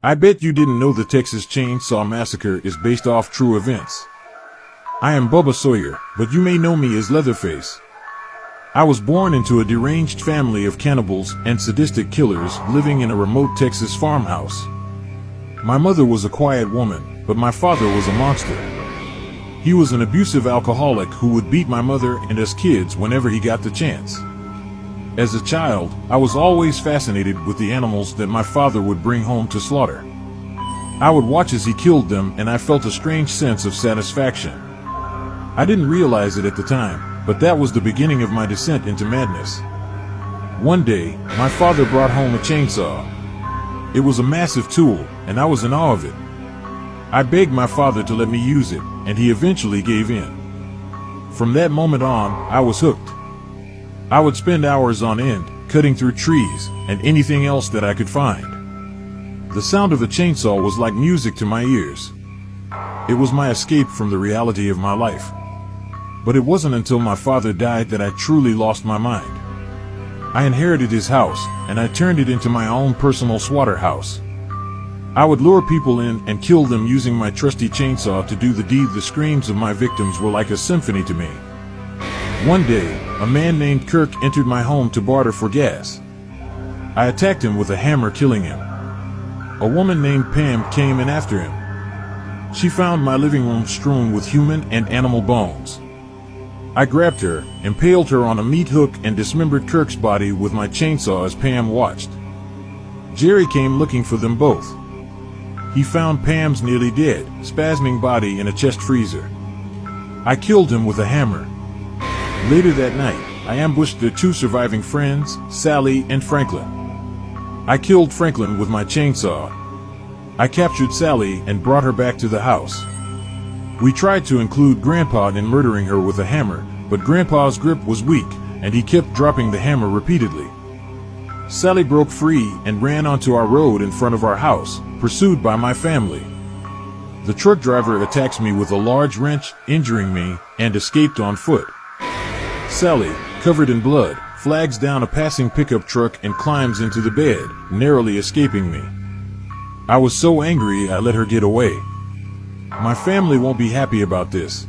I bet you didn't know the Texas Chainsaw Massacre is based off true events. I am Bubba Sawyer, but you may know me as Leatherface. I was born into a deranged family of cannibals and sadistic killers living in a remote Texas farmhouse. My mother was a quiet woman, but my father was a monster. He was an abusive alcoholic who would beat my mother and us kids whenever he got the chance. As a child, I was always fascinated with the animals that my father would bring home to slaughter. I would watch as he killed them, and I felt a strange sense of satisfaction. I didn't realize it at the time, but that was the beginning of my descent into madness. One day, my father brought home a chainsaw. It was a massive tool, and I was in awe of it. I begged my father to let me use it, and he eventually gave in. From that moment on, I was hooked. I would spend hours on end, cutting through trees, and anything else that I could find. The sound of a chainsaw was like music to my ears. It was my escape from the reality of my life. But it wasn't until my father died that I truly lost my mind. I inherited his house, and I turned it into my own personal slaughterhouse. I would lure people in and kill them using my trusty chainsaw to do the deed. The screams of my victims were like a symphony to me. One day, a man named Kirk entered my home to barter for gas. I attacked him with a hammer, killing him. A woman named Pam came in after him. She found my living room strewn with human and animal bones. I grabbed her, impaled her on a meat hook, and dismembered Kirk's body with my chainsaw as Pam watched. Jerry came looking for them both. He found Pam's nearly dead, spasming body in a chest freezer. I killed him with a hammer. Later that night, I ambushed their two surviving friends, Sally and Franklin. I killed Franklin with my chainsaw. I captured Sally and brought her back to the house. We tried to include Grandpa in murdering her with a hammer, but Grandpa's grip was weak, and he kept dropping the hammer repeatedly. Sally broke free and ran onto our road in front of our house, pursued by my family. The truck driver attacks me with a large wrench, injuring me, and escaped on foot. Sally, covered in blood, flags down a passing pickup truck and climbs into the bed, narrowly escaping me. I was so angry I let her get away. My family won't be happy about this.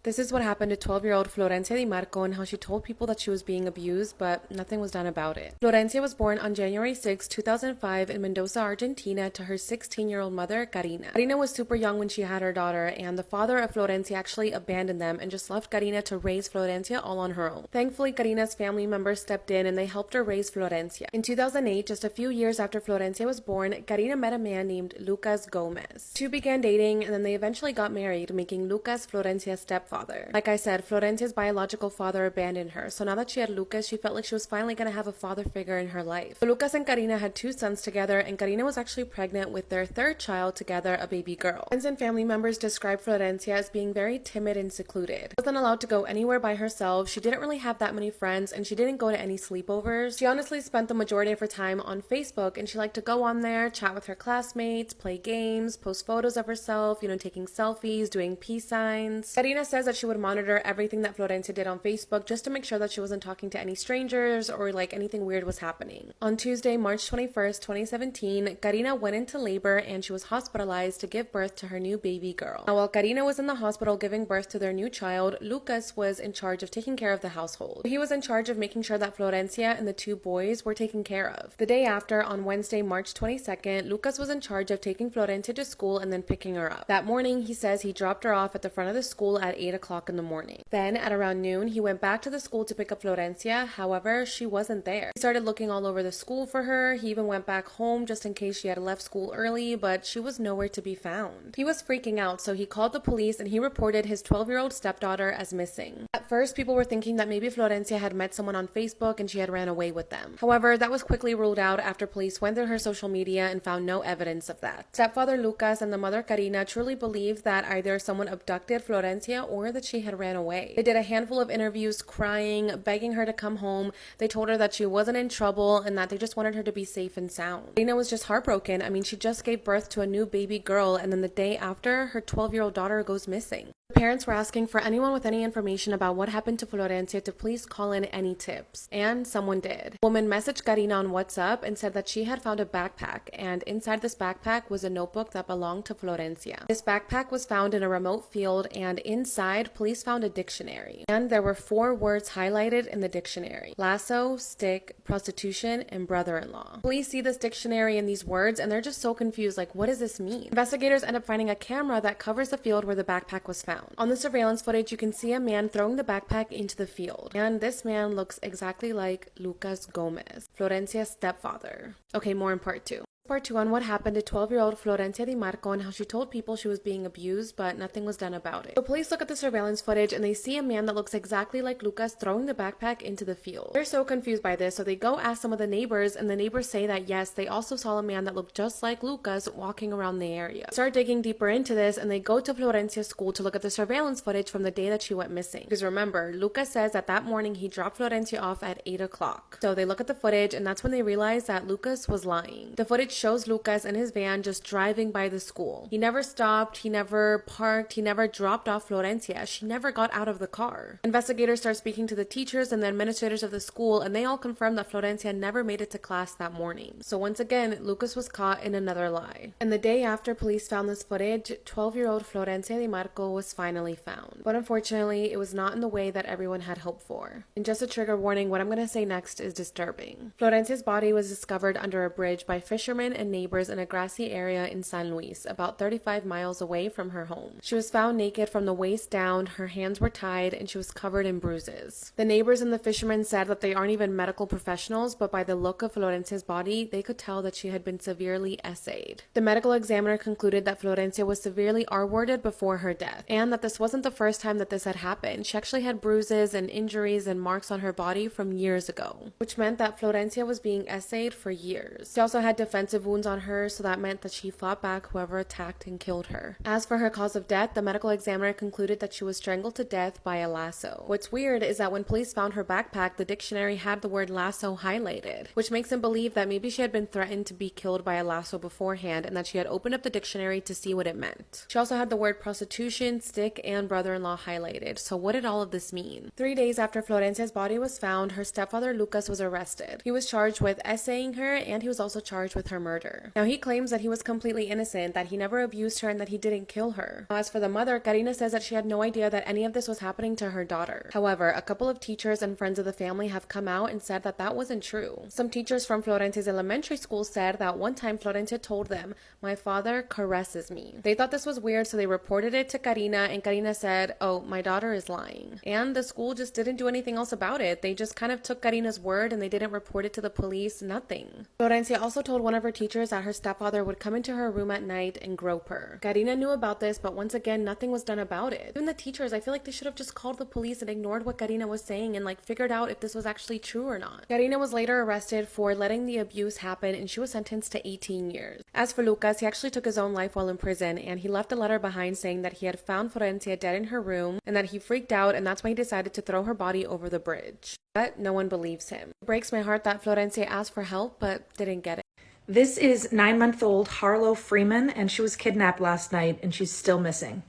This is what happened to 12-year-old Florencia Di Marco and how she told people that she was being abused, but nothing was done about it. Florencia was born on January 6, 2005 in Mendoza, Argentina to her 16-year-old mother, Karina. Karina was super young when she had her daughter, and the father of Florencia actually abandoned them and just left Karina to raise Florencia all on her own. Thankfully, Karina's family members stepped in and they helped her raise Florencia. In 2008, just a few years after Florencia was born, Karina met a man named Lucas Gomez. The two began dating, and then they eventually got married, making Lucas Florencia's stepfather. Like I said, Florencia's biological father abandoned her, so now that she had Lucas, she felt like she was finally going to have a father figure in her life. So Lucas and Karina had two sons together, and Karina was actually pregnant with their third child together, a baby girl. Friends and family members described Florencia as being very timid and secluded. She wasn't allowed to go anywhere by herself, she didn't really have that many friends, and she didn't go to any sleepovers. She honestly spent the majority of her time on Facebook, and she liked to go on there, chat with her classmates, play games, post photos of herself, taking selfies, doing peace signs. Karina says that she would monitor everything that Florencia did on Facebook just to make sure that she wasn't talking to any strangers or like anything weird was happening. On Tuesday, March 21st, 2017, Karina went into labor and she was hospitalized to give birth to her new baby girl. Now, while Karina was in the hospital giving birth to their new child, Lucas was in charge of taking care of the household. He was in charge of making sure that Florencia and the two boys were taken care of. The day after, on Wednesday, March 22nd, Lucas was in charge of taking Florencia to school and then picking her up. That morning, he says he dropped her off at the front of the school at 8 o'clock in the morning. Then at around noon, he went back to the school to pick up Florencia. However, she wasn't there. He started looking all over the school for her. He even went back home just in case she had left school early, but she was nowhere to be found. He was freaking out, so he called the police and he reported his 12-year-old stepdaughter as missing. At first, people were thinking that maybe Florencia had met someone on Facebook and she had ran away with them. However, that was quickly ruled out after police went through her social media and found no evidence of that. Stepfather Lucas and the mother Karina truly believed that either someone abducted Florencia or that she had ran away. They did a handful of interviews crying, begging her to come home. They told her that she wasn't in trouble and that they just wanted her to be safe and sound. Karina was just heartbroken. I mean, she just gave birth to a new baby girl, and then the day after, her 12-year-old daughter goes missing. The Parents were asking for anyone with any information about what happened to Florencia to please call in any tips, and someone did. A woman messaged Karina on WhatsApp and said that she had found a backpack, and inside this backpack was a notebook that belonged to Florencia. This backpack was found in a remote field, and inside, police found a dictionary. And there were 4 words highlighted in the dictionary: lasso, stick, prostitution, and brother-in-law. Police see this dictionary and these words, and they're just so confused, like, what does this mean? Investigators end up finding a camera that covers the field where the backpack was found. On the surveillance footage, you can see a man throwing the backpack into the field. And this man looks exactly like Lucas Gomez, Florencia's stepfather. Okay, more in part 2. Part 2 on what happened to 12-year-old Florencia Di Marco and how she told people she was being abused, but nothing was done about it. So police look at the surveillance footage and they see a man that looks exactly like Lucas throwing the backpack into the field. They're so confused by this, so they go ask some of the neighbors, and the neighbors say that yes, they also saw a man that looked just like Lucas walking around the area. Start digging deeper into this, and they go to Florencia's school to look at the surveillance footage from the day that she went missing. Because remember, Lucas says that morning he dropped Florencia off at 8 o'clock. So they look at the footage, and that's when they realize that Lucas was lying. The footage shows Lucas in his van just driving by the school. He never stopped, he never parked, he never dropped off Florencia. She never got out of the car. Investigators start speaking to the teachers and the administrators of the school, and they all confirm that Florencia never made it to class that morning. So once again, Lucas was caught in another lie. And the day after police found this footage, 12-year-old Florencia Di Marco was finally found. But unfortunately, it was not in the way that everyone had hoped for. And just a trigger warning, what I'm going to say next is disturbing. Florencia's body was discovered under a bridge by fishermen and neighbors in a grassy area in San Luis, about 35 miles away from her home. She was found naked from the waist down, her hands were tied, and she was covered in bruises. The neighbors and the fishermen said that they aren't even medical professionals, but by the look of Florencia's body, they could tell that she had been severely essayed. The medical examiner concluded that Florencia was severely R-worded before her death, and that this wasn't the first time that this had happened. She actually had bruises and injuries and marks on her body from years ago, which meant that Florencia was being essayed for years. She also had defensive wounds on her, so that meant that she fought back whoever attacked and killed her. As for her cause of death, the medical examiner concluded that she was strangled to death by a lasso. What's weird is that when police found her backpack, the dictionary had the word lasso highlighted, which makes them believe that maybe she had been threatened to be killed by a lasso beforehand and that she had opened up the dictionary to see what it meant. She also had the word prostitution, stick, and brother-in-law highlighted. So what did all of this mean? 3 days after Florencia's body was found, her stepfather Lucas was arrested. He was charged with essaying her, and he was also charged with her murder. Now he claims that he was completely innocent, that he never abused her, and that he didn't kill her. As for the mother, Karina says that she had no idea that any of this was happening to her daughter. However, a couple of teachers and friends of the family have come out and said that that wasn't true. Some teachers from Florencia's elementary school said that one time Florencia told them, "My father caresses me." They thought this was weird, so they reported it to Karina, and Karina said, "Oh, my daughter is lying." And the school just didn't do anything else about it. They just kind of took Karina's word, and they didn't report it to the police, nothing. Florencia also told one of her teachers that her stepfather would come into her room at night and grope her. Karina knew about this, but once again, nothing was done about it. Even the teachers, I feel like they should have just called the police and ignored what Karina was saying and figured out if this was actually true or not. Karina was later arrested for letting the abuse happen, and she was sentenced to 18 years. As for Lucas, he actually took his own life while in prison, and he left a letter behind saying that he had found Florencia dead in her room and that he freaked out, and that's why he decided to throw her body over the bridge. But no one believes him. It breaks my heart that Florencia asked for help but didn't get it. This is 9-month-old Harlow Freeman, and she was kidnapped last night, and she's still missing.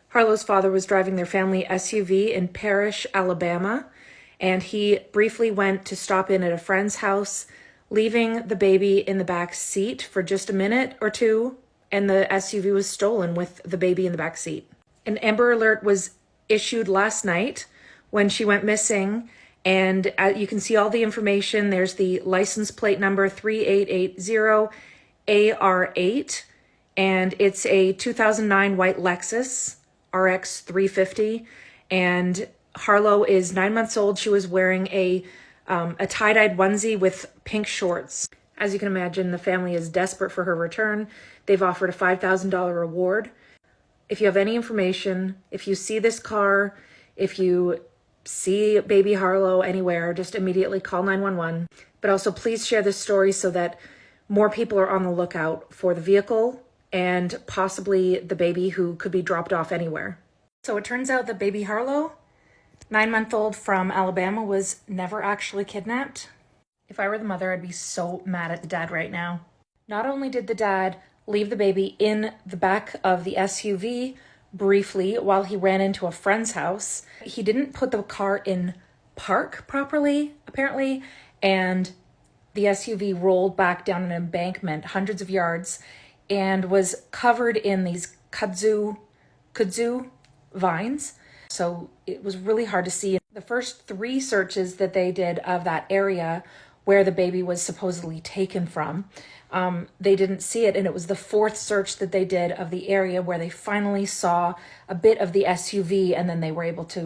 Harlow's father was driving their family SUV in Parrish, Alabama, and he briefly went to stop in at a friend's house, leaving the baby in the back seat for just a minute or two, and the SUV was stolen with the baby in the back seat. An Amber Alert was issued last night when she went missing, and you can see all the information. There's the license plate number 3880AR8, and it's a 2009 white Lexus RX 350, and Harlow is 9 months old. She was wearing a tie-dyed onesie with pink shorts. As you can imagine, the family is desperate for her return. They've offered a $5,000 reward. If you have any information, if you see this car, if you see baby Harlow anywhere, just immediately call 911. But also please share this story so that more people are on the lookout for the vehicle and possibly the baby who could be dropped off anywhere. So it turns out that baby Harlow, 9-month-old from Alabama, was never actually kidnapped. If I were the mother, I'd be so mad at the dad right now. Not only did the dad leave the baby in the back of the SUV, briefly while he ran into a friend's house. He didn't put the car in park properly, apparently, and the SUV rolled back down an embankment hundreds of yards and was covered in these kudzu vines. So it was really hard to see. The first 3 searches that they did of that area where the baby was supposedly taken from, they didn't see it. And it was the 4th search that they did of the area where they finally saw a bit of the SUV, and then they were able to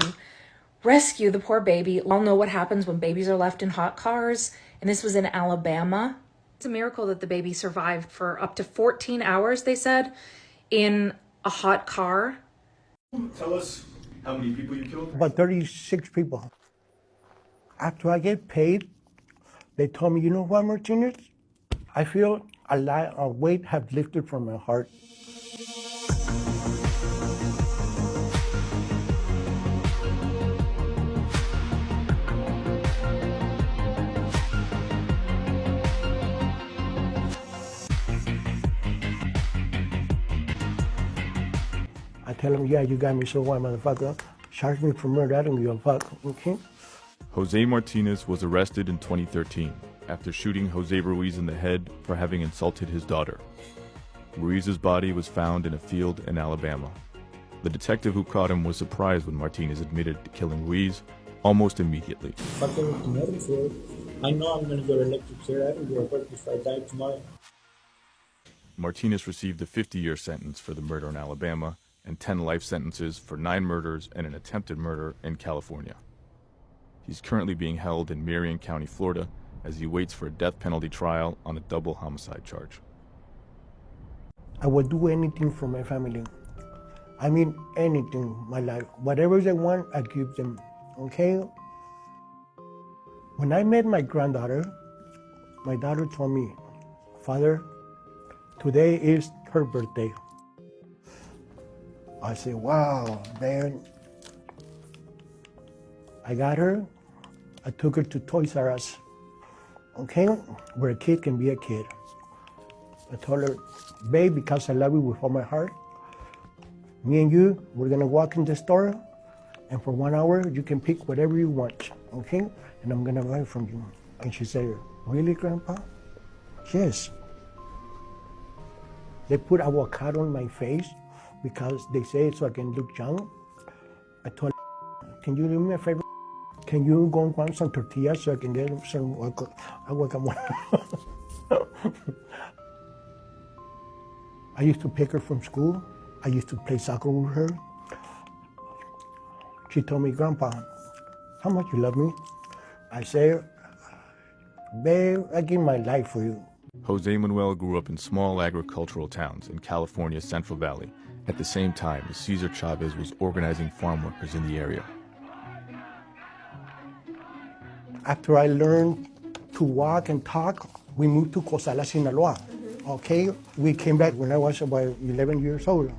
rescue the poor baby. We all know what happens when babies are left in hot cars, and this was in Alabama. It's a miracle that the baby survived for up to 14 hours, they said, in a hot car. Tell us how many people you killed? About 36 people. After I get paid, they told me, you know what, Martinez? I feel a weight have lifted from my heart. I tell them, yeah, you got me so what, motherfucker? Charge me for murder, I don't give a fuck, okay? Jose Martinez was arrested in 2013 after shooting Jose Ruiz in the head for having insulted his daughter. Ruiz's body was found in a field in Alabama. The detective who caught him was surprised when Martinez admitted to killing Ruiz almost immediately. If I go to another field, I know I'm going to go to electric chair. I don't give a fuck if I die tomorrow. Martinez received a 50-year sentence for the murder in Alabama and 10 life sentences for 9 murders and an attempted murder in California. He's currently being held in Marion County, Florida, as he waits for a death penalty trial on a double homicide charge. I would do anything for my family. I mean, anything, my life. Whatever they want, I give them, okay? When I met my granddaughter, my daughter told me, Father, today is her birthday. I said, wow, man. I got her, I took her to Toys R Us, okay? Where a kid can be a kid. I told her, babe, because I love you with all my heart, me and you, we're gonna walk in the store, and for 1 hour, you can pick whatever you want, okay? And I'm gonna buy it from you. And she said, really, Grandpa? Yes. They put avocado on my face because they say it so I can look young. I told her, can you do me a favor? Can you go and want some tortillas so I can get some guacamole? I used to pick her from school. I used to play soccer with her. She told me, Grandpa, how much you love me? I said, babe, I give my life for you. Jose Manuel grew up in small agricultural towns in California's Central Valley at the same time as Cesar Chavez was organizing farm workers in the area. After I learned to walk and talk, we moved to Cosala, Sinaloa. Okay, we came back when I was about 11 years old.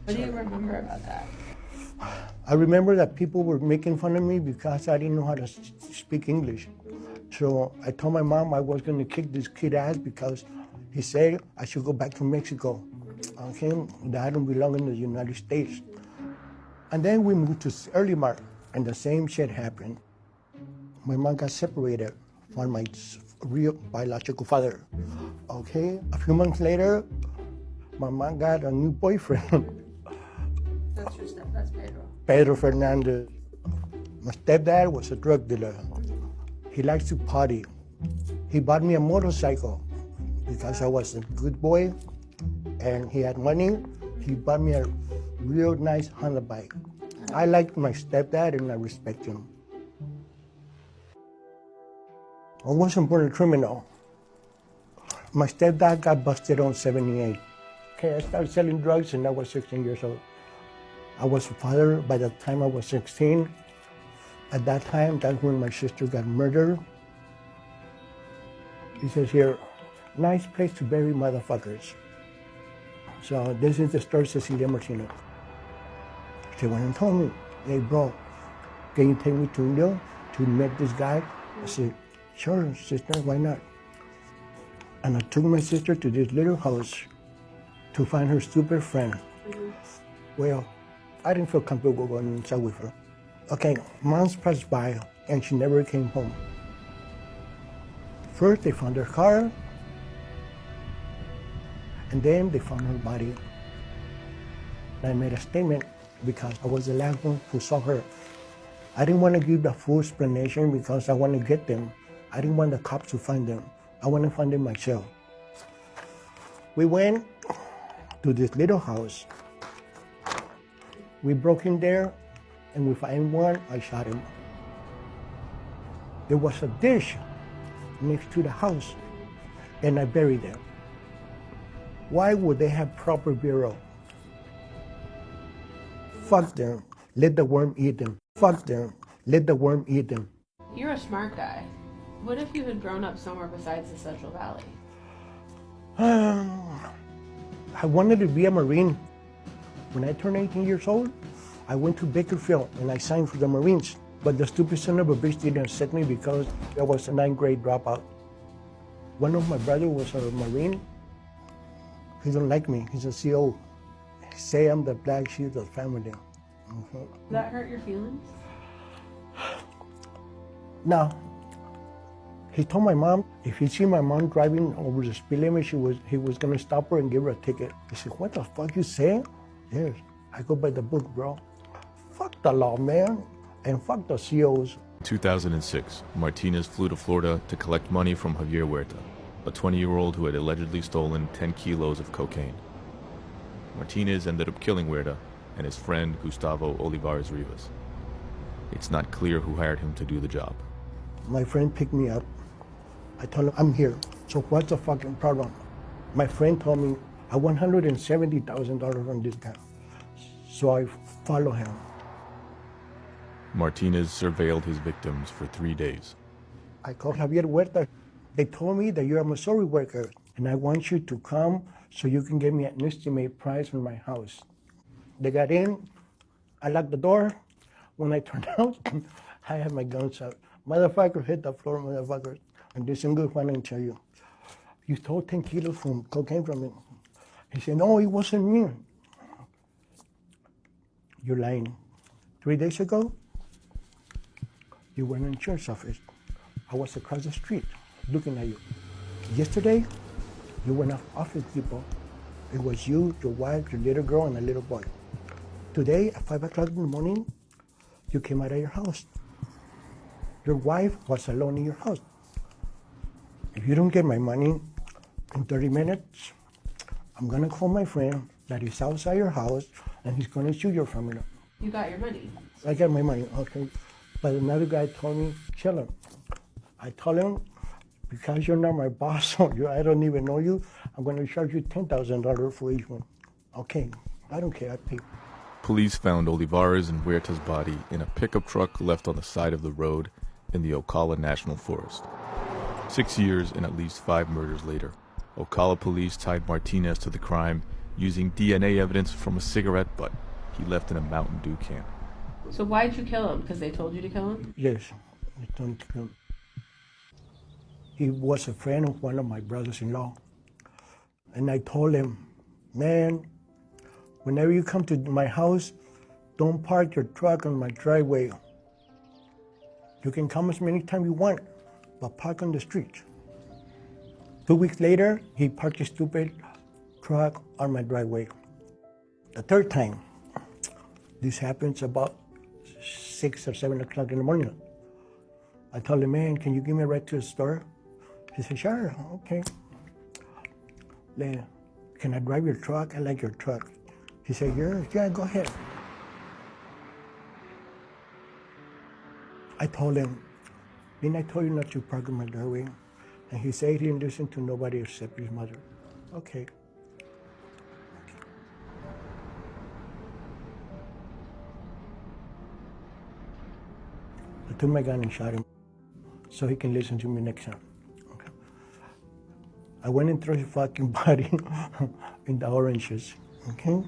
What do you remember about that? I remember that people were making fun of me because I didn't know how to speak English. So I told my mom I was going to kick this kid ass because he said I should go back to Mexico. Okay, that I don't belong in the United States. And then we moved to Early and the same shit happened. My mom got separated from my real biological father. Okay, a few months later, my mom got a new boyfriend. That's your step. That's Pedro. Pedro Fernandez. My stepdad was a drug dealer. He likes to party. He bought me a motorcycle because I was a good boy and he had money. He bought me a real nice Honda bike. I like my stepdad and I respect him. I wasn't born a criminal. My stepdad got busted on 78. Okay, I started selling drugs and I was 16 years old. I was a father by the time I was 16. At that time, that's when my sister got murdered. He says here, nice place to bury motherfuckers. So this is the story of Cecilia Martinez. She went and told me, hey bro, can you take me to Indio to meet this guy? I said, sure, sister, why not? And I took my sister to this little house to find her stupid friend. Well, I didn't feel comfortable going inside with her. Okay, months passed by and she never came home. First they found her car, and then they found her body. I made a statement because I was the last one who saw her. I didn't want to give the full explanation because I want to get them. I didn't want the cops to find them. I want to find them myself. We went to this little house. We broke in there, and we find one, I shot him. There was a dish next to the house, and I buried them. Why would they have proper burial? Fuck them, let the worm eat them. Fuck them, let the worm eat them. You're a smart guy. What if you had grown up somewhere besides the Central Valley? I wanted to be a Marine. When I turned 18 years old, I went to Bakersfield and I signed for the Marines. But the stupid son of a bitch didn't accept me because I was a 9th grade dropout. One of my brothers was a Marine. He don't like me. He's a CO. He say I'm the black sheep of the family. Does that hurt your feelings? No. He told my mom if he see my mom driving over the speed limit, he was gonna stop her and give her a ticket. He said, "What the fuck you saying?" Yes, I go by the book, bro. Fuck the law, man, and fuck the COs. In 2006, Martinez flew to Florida to collect money from Javier Huerta, a 20-year-old who had allegedly stolen 10 kilos of cocaine. Martinez ended up killing Huerta and his friend Gustavo Olivares Rivas. It's not clear who hired him to do the job. My friend picked me up. I told him, I'm here. So what's the fucking problem? My friend told me, I want $170,000 on this guy. So I follow him. Martinez surveilled his victims for 3 days. I called Javier Huerta. They told me that you're a Missouri worker and I want you to come so you can give me an estimate price for my house. They got in, I locked the door. When I turned out, I had my guns out. Motherfucker, hit the floor, motherfucker. And this is good one I tell you. You stole 10 kilos from cocaine from me. He said, no, it wasn't me. You're lying. 3 days ago, you were in an insurance office. I was across the street looking at you. Yesterday, you were in office depot. It was you, your wife, your little girl, and a little boy. Today, at 5 o'clock in the morning, you came out of your house. Your wife was alone in your house. If you don't get my money in 30 minutes, I'm gonna call my friend that is outside your house and he's gonna shoot your family. You got your money. I got my money, okay. But another guy told me, chill him. I told him, because you're not my boss, I don't even know you, I'm gonna charge you $10,000 for each one. Okay, I don't care, I pay. Police found Olivares and Huerta's body in a pickup truck left on the side of the road in the Ocala National Forest. 6 years and at least 5 murders later, Ocala police tied Martinez to the crime using DNA evidence from a cigarette butt he left in a Mountain Dew can. So why'd you kill him? Because they told you to kill him? Yes, I told him. He was a friend of one of my brothers-in-law. And I told him, man, whenever you come to my house, don't park your truck on my driveway. You can come as many times you want, but park on the street. 2 weeks later, he parked his stupid truck on my driveway. The third time, this happens about 6 or 7 o'clock in the morning. I told him, man, can you give me a ride to the store? He said, sure, okay. Can I drive your truck? I like your truck. He said, yeah, go ahead. I told him, didn't I tell you not to park in my driveway? And he said he didn't listen to nobody except his mother. Okay. I took my gun and shot him so he can listen to me next time. Okay. I went and threw his fucking body in the oranges, okay?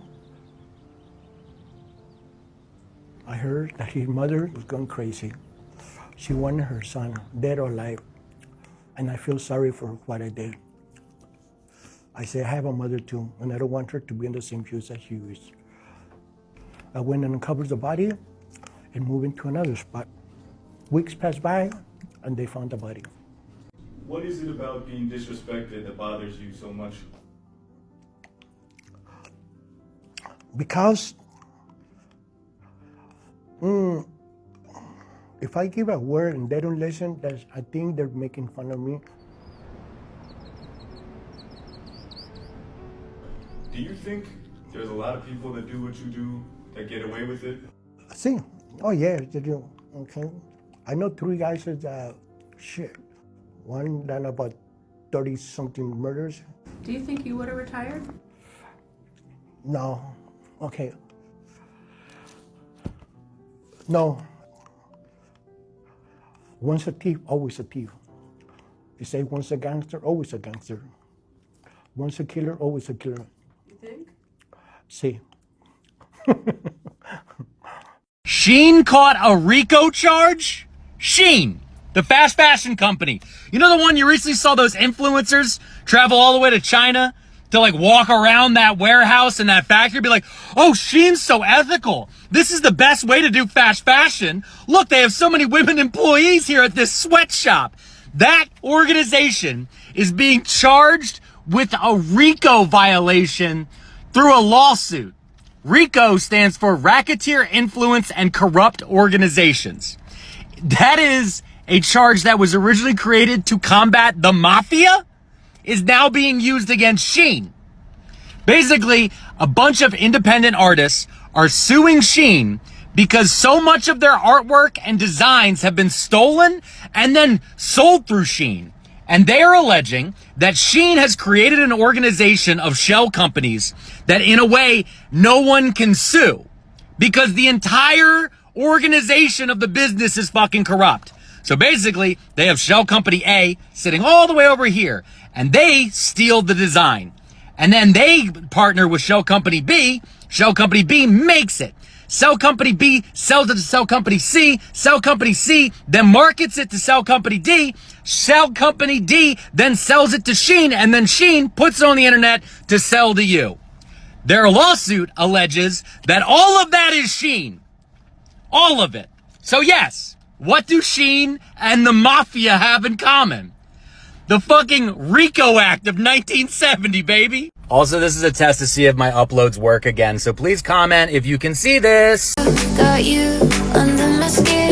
I heard that his mother was going crazy. She wanted her son, dead or alive, and I feel sorry for what I did. I say I have a mother too, and I don't want her to be in the same shoes as she is. I went and uncovered the body and moved into another spot. Weeks passed by and they found the body. What is it about being disrespected that bothers you so much? Because if I give a word and they don't listen, I think they're making fun of me. Do you think there's a lot of people that do what you do that get away with it? See, oh yeah, they do. Okay, I know 3 guys that one done about 30-something murders. Do you think you would have retired? No, okay, no. Once a thief, always a thief. They say once a gangster, always a gangster. Once a killer, always a killer. You think? See. Shein caught a RICO charge? Shein, the fast fashion company. You know the one you recently saw those influencers travel all the way to China to like walk around that warehouse and that factory, be like, oh, Shein's so ethical. This is the best way to do fast fashion. Look, they have so many women employees here at this sweatshop. That organization is being charged with a RICO violation through a lawsuit. RICO stands for Racketeer Influence and Corrupt Organizations. That is a charge that was originally created to combat the mafia, is now being used against Shein. Basically, a bunch of independent artists are suing Shein because so much of their artwork and designs have been stolen and then sold through Shein. And they are alleging that Shein has created an organization of shell companies that in a way no one can sue because the entire organization of the business is fucking corrupt. So basically, they have shell company A sitting all the way over here and they steal the design. And then they partner with shell company B. Shell company B makes it. Shell company B sells it to shell company C. Shell company C then markets it to shell company D. Shell company D then sells it to Shein, and then Shein puts it on the internet to sell to you. Their lawsuit alleges that all of that is Shein. All of it. So yes, what do Shein and the mafia have in common? The fucking RICO Act of 1970, baby. Also, this is a test to see if my uploads work again, so please comment if you can see this. Got you under my skin.